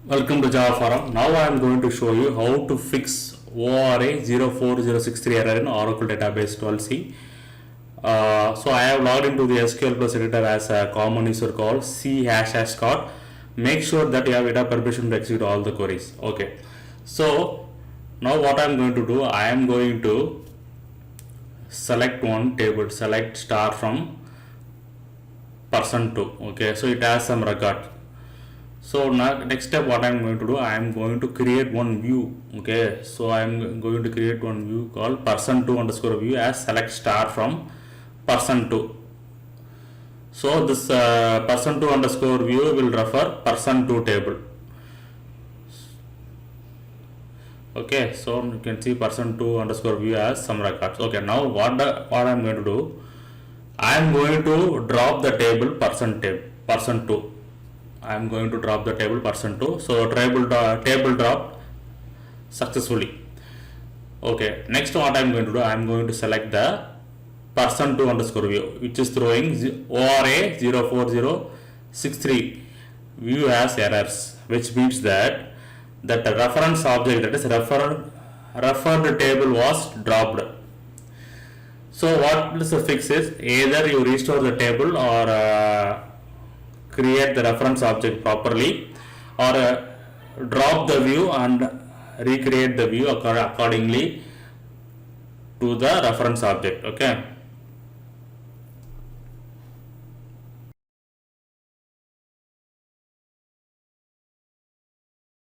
Welcome to Java Forum. Now I am going to show you how to fix ORA-04063 error in Oracle Database 12c. So I have logged into the SQL Plus editor as a common user called c#card. Make sure that you have data permission to execute all the queries. Okay. So now what I am going to do, I am going to select one table, select star from person2. Okay, so it has some record. So now next step what I am going to do, I am going to create one view. Okay, so I am going to create one view called person2 underscore view as select star from person2. So this person2 underscore view will refer person2 table. Okay, so you can see person2 underscore view as some records. Okay, now what I am going to do, I am going to drop the table person2. I am going to drop the table person2. So table dropped successfully. Okay, next what I am going to do, I am going to select the person2 underscore view, which is throwing ORA-04063 view as errors, which means that the reference object, that is referred table, was dropped. So what is the fix is, either you restore the table or create the reference object properly, or drop the view and recreate the view accordingly to the reference object. Okay.